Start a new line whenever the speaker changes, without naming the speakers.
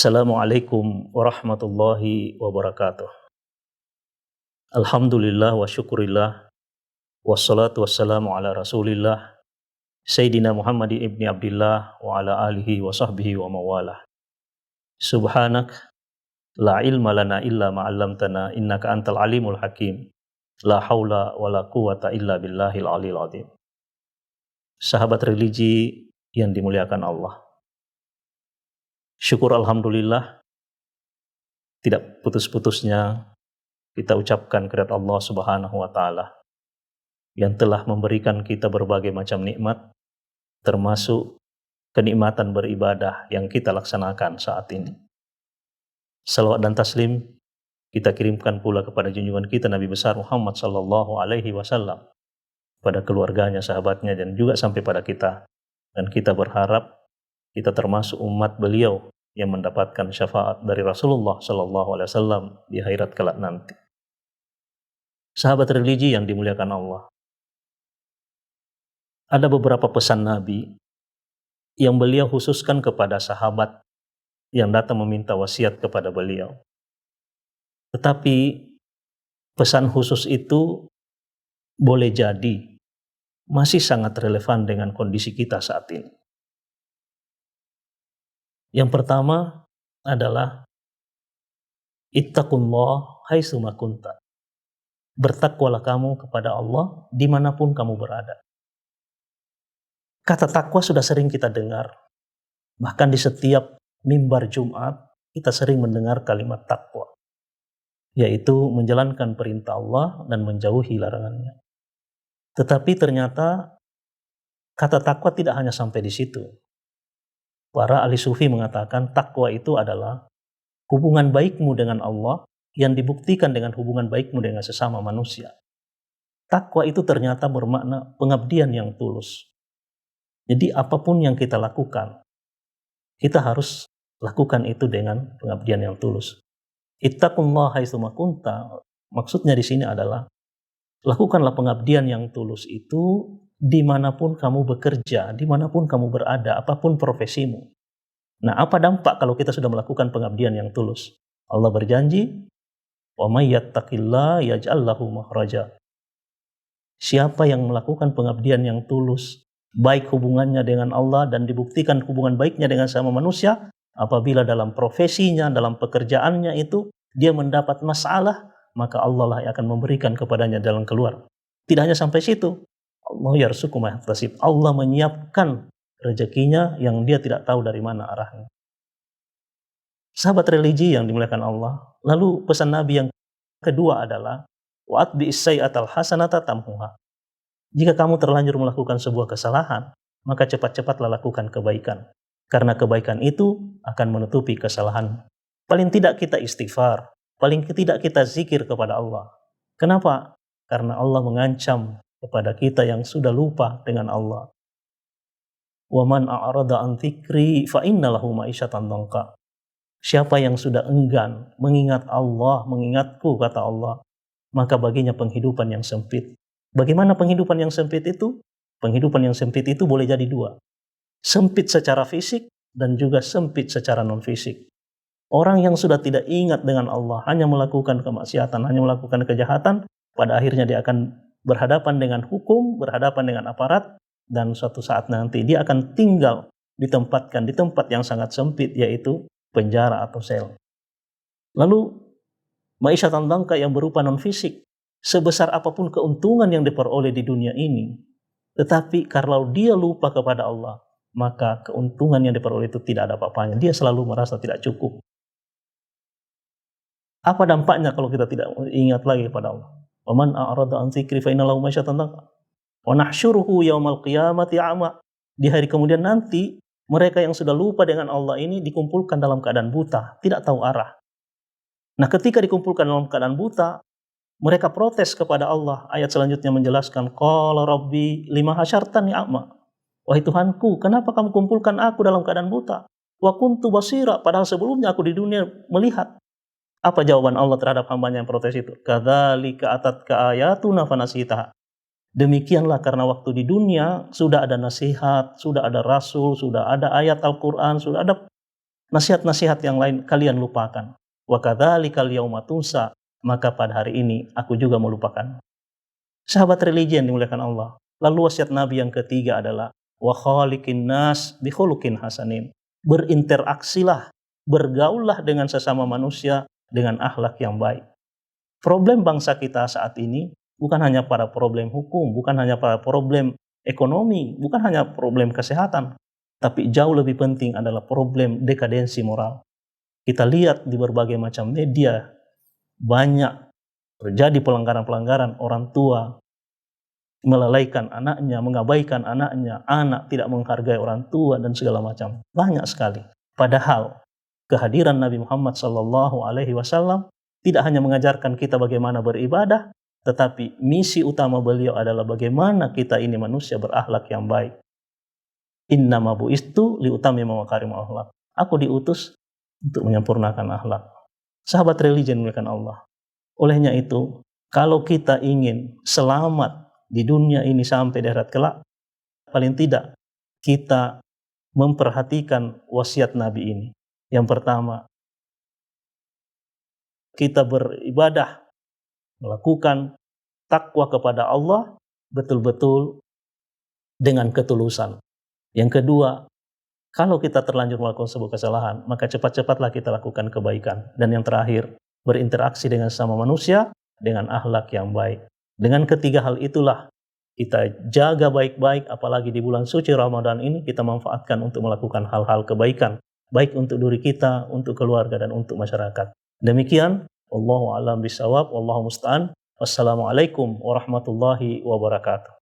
Assalamualaikum warahmatullahi wabarakatuh. Alhamdulillah wa syukurillah wassalatu wassalamu ala Rasulillah Sayyidina Muhammad ibni Abdillah wa ala alihi wa sahbihi wa mawalah. Subhanak la ilma lana illa ma 'allamtana innaka antal alimul hakim. La haula wa la quwata illa billahil aliyil azim. Sahabat religi yang dimuliakan Allah. Syukur alhamdulillah tidak putus-putusnya kita ucapkan kepada Allah Subhanahu wa taala yang telah memberikan kita berbagai macam nikmat, termasuk kenikmatan beribadah yang kita laksanakan saat ini. Salawat dan taslim kita kirimkan pula kepada junjungan kita Nabi besar Muhammad sallallahu alaihi wasallam, pada keluarganya, sahabatnya, dan juga sampai pada kita. Dan kita berharap kita termasuk umat beliau yang mendapatkan syafaat dari Rasulullah sallallahu alaihi wasallam di akhirat kelak nanti. Sahabat religi yang dimuliakan Allah, ada beberapa pesan Nabi yang beliau khususkan kepada sahabat yang datang meminta wasiat kepada beliau. Tetapi pesan khusus itu boleh jadi masih sangat relevan dengan kondisi kita saat ini. Yang pertama adalah ittaqullah haitsuma kunta. Bertakwalah kamu kepada Allah dimanapun kamu berada. Kata takwa sudah sering kita dengar. Bahkan di setiap mimbar Jumat kita sering mendengar kalimat takwa, yaitu menjalankan perintah Allah dan menjauhi larangannya. Tetapi ternyata kata takwa tidak hanya sampai di situ. Para ahli sufi mengatakan takwa itu adalah hubungan baikmu dengan Allah yang dibuktikan dengan hubungan baikmu dengan sesama manusia. Takwa itu ternyata bermakna pengabdian yang tulus. Jadi apapun yang kita lakukan, kita harus lakukan itu dengan pengabdian yang tulus. Ittaqullah haitsuma kunta, maksudnya di sini adalah lakukanlah pengabdian yang tulus itu dimanapun kamu bekerja, dimanapun kamu berada, apapun profesimu. Nah, apa dampak kalau kita sudah melakukan pengabdian yang tulus? Allah berjanji, wa may yattaqillah yaj'al lahu makhraja. Siapa yang melakukan pengabdian yang tulus, baik hubungannya dengan Allah dan dibuktikan hubungan baiknya dengan sama manusia, apabila dalam profesinya, dalam pekerjaannya itu dia mendapat masalah, maka Allah lah yang akan memberikan kepadanya jalan keluar. Tidak hanya sampai situ, Allah yarzuqu ma yahtasib. Allah menyiapkan rezekinya yang dia tidak tahu dari mana arahnya. Sahabat religi yang dimuliakan Allah, lalu pesan Nabi yang kedua adalah wa'at bi'is sayyi'atal hasanata tamhuha. Jika kamu terlanjur melakukan sebuah kesalahan, maka cepat-cepatlah lakukan kebaikan. Karena kebaikan itu akan menutupi kesalahan. Paling tidak kita istighfar, paling tidak kita zikir kepada Allah. Kenapa? Karena Allah mengancam kepada kita yang sudah lupa dengan Allah. Wa man a'rada an dzikri fa inna lahu ma'isyatan dhanka. Siapa yang sudah enggan mengingat Allah, mengingatku kata Allah, maka baginya penghidupan yang sempit. Bagaimana penghidupan yang sempit itu? Penghidupan yang sempit itu boleh jadi dua. Sempit secara fisik dan juga sempit secara non-fisik. Orang yang sudah tidak ingat dengan Allah, hanya melakukan kemaksiatan, hanya melakukan kejahatan, pada akhirnya dia akan berhadapan dengan hukum, berhadapan dengan aparat, dan suatu saat nanti dia akan tinggal ditempatkan di tempat yang sangat sempit, yaitu penjara atau sel. Lalu ma'isyatan dhanka yang berupa non-fisik, sebesar apapun keuntungan yang diperoleh di dunia ini, tetapi kalau dia lupa kepada Allah, maka keuntungan yang diperoleh itu tidak ada apa-apanya. Dia selalu merasa tidak cukup. Apa dampaknya kalau kita tidak ingat lagi kepada Allah? Wa man a'rada an dzikri fa inna lahu ma'isyatan dhanka wa nahsyuruhu yaumal qiyamati a'ma. Di hari kemudian nanti mereka yang sudah lupa dengan Allah ini dikumpulkan dalam keadaan buta, tidak tahu arah. Nah, ketika dikumpulkan dalam keadaan buta, mereka protes kepada Allah. Ayat selanjutnya menjelaskan, qala rabbi lima hasyartani a'ma. Wahai Tuhanku, kenapa kamu kumpulkan aku dalam keadaan buta? Wa kuntu basira, padahal sebelumnya aku di dunia melihat. Apa jawaban Allah terhadap hambanya yang protes itu? Kadzalika atatka ayatuna fanasitaha. Demikianlah karena waktu di dunia sudah ada nasihat, sudah ada rasul, sudah ada ayat Al-Quran, sudah ada Nasihat-nasihat yang lain kalian lupakan. Wa kadzalikal yauma tunsa, maka pada hari ini aku juga melupakan. Sahabat religi yang dimuliakan Allah. Lalu wasiat Nabi yang ketiga adalah wa khaliqin nas bi khuluqin hasanin. Berinteraksilah, bergaullah dengan sesama manusia dengan akhlak yang baik. Problem bangsa kita saat ini bukan hanya pada problem hukum, bukan hanya pada problem ekonomi, bukan hanya problem kesehatan, tapi jauh lebih penting adalah problem dekadensi moral. Kita lihat di berbagai macam media, banyak terjadi pelanggaran-pelanggaran, orang tua melalaikan anaknya, mengabaikan anaknya, anak tidak menghargai orang tua dan segala macam. Banyak sekali. Padahal kehadiran Nabi Muhammad SAW tidak hanya mengajarkan kita bagaimana beribadah, tetapi misi utama beliau adalah bagaimana kita ini manusia berakhlak yang baik. Innama bu'istu liutammima makarimul akhlak. Aku diutus untuk menyempurnakan akhlak. Sahabat religi yang dimuliakan Allah. Olehnya itu, kalau kita ingin selamat di dunia ini sampai di akhirat kelak, paling tidak kita memperhatikan wasiat Nabi ini. Yang pertama, kita beribadah, melakukan takwa kepada Allah betul-betul dengan ketulusan. Yang kedua, kalau kita terlanjur melakukan sebuah kesalahan, maka cepat-cepatlah kita lakukan kebaikan. Dan yang terakhir, berinteraksi dengan sesama manusia dengan akhlak yang baik. Dengan ketiga hal itulah kita jaga baik-baik, apalagi di bulan suci Ramadan ini kita manfaatkan untuk melakukan hal-hal kebaikan, baik untuk diri kita, untuk keluarga, dan untuk masyarakat. Demikian, wallahu a'lam bishawab, wallahu musta'an. Wassalamualaikum warahmatullahi wabarakatuh.